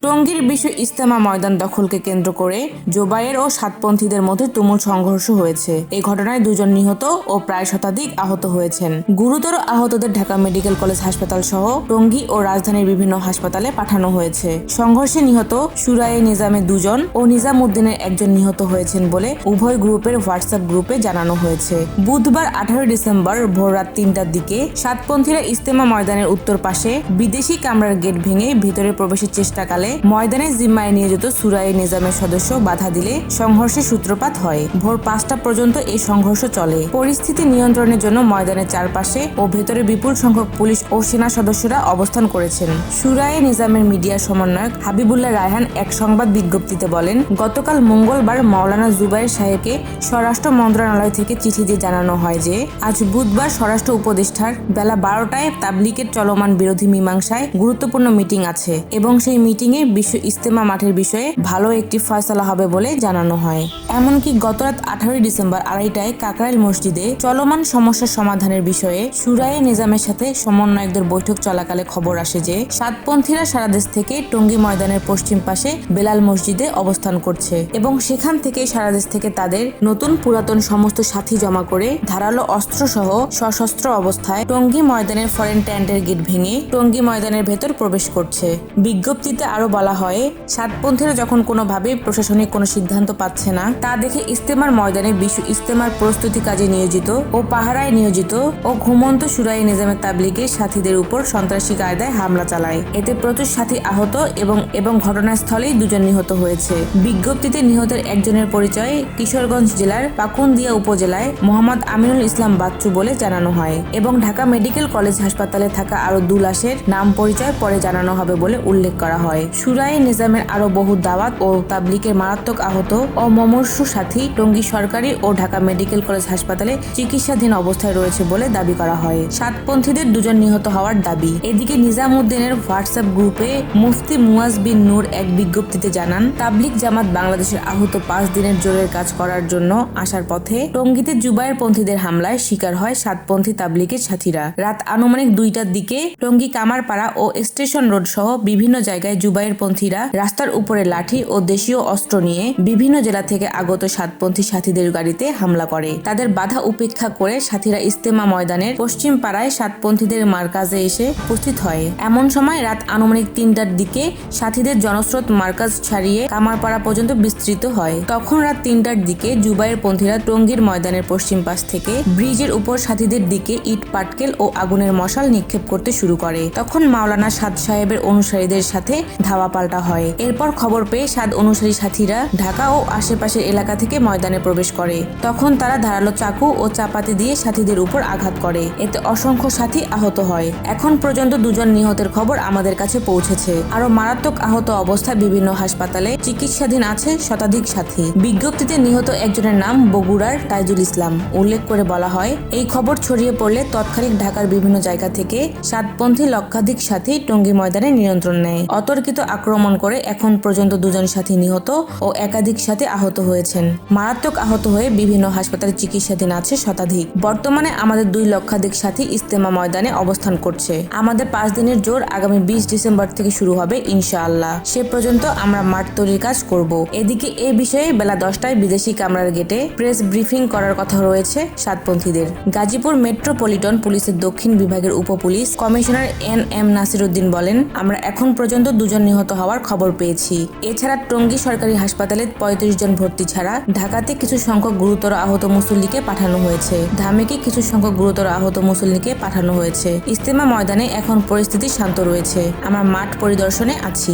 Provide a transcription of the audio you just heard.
টঙ্গীর বিশ্ব ইজতেমা ময়দান দখলকে কেন্দ্র করে জোবায়ের ও সাতপন্থীদের মধ্যে তুমুল সংঘর্ষ হয়েছে। এই ঘটনায় 2 জন নিহত ও প্রায় শতাধিক আহত হয়েছেন। গুরুতর আহতদের ঢাকা মেডিকেল কলেজ হাসপাতাল সহ টঙ্গী ও রাজধানীর বিভিন্ন হাসপাতালে পাঠানো হয়েছে। সংঘর্ষে নিহত সুরায়ে নিজামে 2 জন ও নিজাম উদ্দিনের 1 জন নিহত হয়েছেন বলে উভয় গ্রুপের হোয়াটসঅ্যাপ গ্রুপে জানানো হয়েছে। বুধবার 18 ডিসেম্বর ভোর রাত 3টার দিকে সাতপন্থীরা ইজতেমা ময়দানের উত্তর পাশে বিদেশি কামরার গেট ভেঙে ভিতরে প্রবেশের চেষ্টাকালে ময়দানে জিম্মায় নিয়োজিত সুরায়ে নিজামের সদস্য বাধা দিলে সংঘর্ষের সূত্রপাত হয়। ভোর 5টা পর্যন্ত এই সংঘর্ষ চলে। পরিস্থিতি নিয়ন্ত্রণের জন্য ময়দানের চারপাশে ও ভেতরে বিপুল সংখ্যক পুলিশ ও সেনা সদস্যরা অবস্থান করেছেন। সুরায়ে নিজামের মিডিয়া সমন্বয়ক হাবিবুল্লাহ রায়হান এক সংবাদ বিজ্ঞপ্তিতে বলেন, গতকাল মঙ্গলবার মাওলানা জুবায়ের সাহেবকে স্বরাষ্ট্র মন্ত্রণালয় থেকে চিঠি দিয়ে জানানো হয় যে আজ বুধবার স্বরাষ্ট্র উপদেষ্টার বেলা 12টায় তাবলিগের চলমান বিরোধী মীমাংসায় গুরুত্বপূর্ণ মিটিং আছে এবং সেই মিটিংয়ে বিশ্ব ইজতেমা মাঠের বিষয়ে ভালো একটি ফয়সালা হবে বলে জানানো হয়। এমনকি গতরাত 18 ডিসেম্বর 2:30টায় কাকরাইল মসজিদে চলমান সমস্যার সমাধানের বিষয়ে সুরায়ে নিজামের সাথে সমন্বয়কদের বৈঠক চলাকালে খবর আসে যে সাতপন্থীরা সারা দেশ থেকে টঙ্গী ময়দানের পশ্চিম পাশে বেলাল মসজিদে অবস্থান করছে এবং সেখান থেকে সারা দেশ থেকে তাদের নতুন পুরাতন সমস্ত সাথী জমা করে ধারালো অস্ত্র সহ সশস্ত্র অবস্থায় টঙ্গী ময়দানের ফরেন ট্যান্টের গেট ভেঙে টঙ্গী ময়দানের ভেতর প্রবেশ করছে। বিজ্ঞপ্তিতে আরো বলা হয়, সাতপন্থীরা যখন কোনোভাবেই প্রশাসনিক কোনো সিদ্ধান্ত পাচ্ছে না তা দেখে ইজতেমার ময়দানে বিশ্ব ইজতেমার প্রস্তুতি কাজে নিয়োজিত ও পাহারায় নিয়োজিত ও ঘুমন্ত সুরায়ে নিজামের তাবলিগের সাথীদের উপর সন্ত্রাসী কায়দায় হামলা চালায়। এতে প্রচুর সাথী আহত এবং ঘটনাস্থলেই 2 জন নিহত হয়েছে। বিজ্ঞপ্তিতে নিহতের 1 জনের পরিচয় কিশোরগঞ্জ জেলার পাকুন্দিয়া উপজেলায় মোহাম্মদ আমিনুল ইসলাম বাচ্চু বলে জানানো হয় এবং ঢাকা মেডিকেল কলেজ হাসপাতালে থাকা আরো 2 লাশের নাম পরিচয় পরে জানানো হবে বলে উল্লেখ করা হয়। সুরায়ে নিজামের আরো বহু দাওয়াত ও তাবলিগের মারাত্মক আহত ও মুমূর্ষু সাথী টঙ্গী সরকারি ও ঢাকা মেডিকেল কলেজ হাসপাতালে চিকিৎসাধীন অবস্থায় রয়েছে বলে দাবি করা হয়। সাতপন্থীদের 2 জন নিহত হওয়ার দাবি। এদিকে নিজাম উদ্দিনের হোয়াটসঅ্যাপ গ্রুপে মুফতি মুয়াজ বিন নূর এক বিজ্ঞপ্তিতে জানান, তাবলিগ জামাত বাংলাদেশের আহত 5 দিনের জোরের কাজ করার জন্য আসার পথে টঙ্গীতে জুবায়ের পন্থীদের হামলায় শিকার হয় সাতপন্থী তাবলিগের সাথীরা। রাত আনুমানিক 2টার দিকে টঙ্গী কামারপাড়া ও স্টেশন রোড সহ বিভিন্ন জায়গায় জুবায়ের পন্থীরা রাস্তার উপরে লাঠি ও দেশীয় অস্ত্র নিয়ে বিভিন্ন জেলা থেকে আগত সাতপন্থী সাথীদের গাড়িতে হামলা করে। তাদের বাধা উপেক্ষা করে সাথীরা ইজতেমা ময়দানের পশ্চিম পাড়ায় সাতপন্থীদের মার্কাজে এসে উপস্থিত হয়। এমন সময় রাত আনুমানিক 3টার দিকে সাথীদের জনস্রোত মার্কাজ ছাড়িয়ে কামারপাড়া পর্যন্ত বিস্তৃত হয়। তখন রাত 3টার দিকে জুবায়ের পন্থীরা টঙ্গীর ময়দানের পশ্চিম পাশ থেকে ব্রিজের উপর সাথীদের দিকে ইট পাটকেল ও আগুনের মশাল নিক্ষেপ করতে শুরু করে। তখন মাওলানা সাদ সাহেবের অনুসারীদের সাথে ধাওয়া পাল্টা হয়। এরপর খবর পেয়ে সাদ অনুসারী সাথীরা ঢাকা ও আশেপাশের এলাকা থেকে ময়দানে প্রবেশ করে। তখন তারা ধারালো চাকু ও চাপাতি দিয়ে সাথীদের উপর আঘাত করে। এতে অসংখ্য সাথী আহত হয়। এখন পর্যন্ত 2 জন নিহতের খবর আমাদের কাছে পৌঁছেছে। আরো মারাত্মক আহত অবস্থায় বিভিন্ন হাসপাতালে চিকিৎসাধীন আছে শতাধিক সাথী। বিজ্ঞপ্তিতে নিহত 1 জনের নাম বগুড়ার তাইজুল ইসলাম উল্লেখ করে বলা হয়, এই খবর ছড়িয়ে পড়লে তৎকালীন ঢাকার বিভিন্ন জায়গা থেকে সাতপন্থী লক্ষাধিক সাথী টঙ্গী ময়দানে নিয়ন্ত্রণ নেয়। অতর্কিত আক্রমণ করে এখন পর্যন্ত 2 জন সাথী নিহত ও একাধিক সাথী আহত হয়েছেন। মারাত্মক আহত হয়ে বিভিন্ন হাসপাতালে চিকিৎসাধীন আছে শতাধিক। বর্তমানে আমাদের 2 লক্ষাধিক সাথী ইজতেমা ময়দানে অবস্থান করছে। আমাদের 5 দিনের জোর আগামী 20 ডিসেম্বর থেকে শুরু হবে ইনশাআল্লাহ। সে পর্যন্ত আমরা মাঠ তৈরির কাজ করব। এদিকে এ বিষয়ে বেলা 10টায় বিদেশি কামরার গেটে প্রেস ব্রিফিং করার কথা রয়েছে সাতপন্থীদের। গাজীপুর মেট্রোপলিটন পুলিশের দক্ষিণ বিভাগের উপপুলিশ কমিশনার NM নাসির উদ্দিন বলেন, আমরা এখন পর্যন্ত 2 জন নিহত হওয়ার খবর পেয়েছি। এছাড়া টঙ্গী সরকারি হাসপাতালে 35 জন ভর্তি ছাড়া ঢাকাতে কিছু সংখ্যক গুরুতর আহত মুসল্লিকে পাঠানো হয়েছে। ধামেকে কিছু সংখ্যক গুরুতর আহত মুসল্লিকে পাঠানো হয়েছে। ইজতেমা ময়দানে এখন পরিস্থিতি শান্ত রয়েছে। আমরা মাঠ পরিদর্শনে আছি।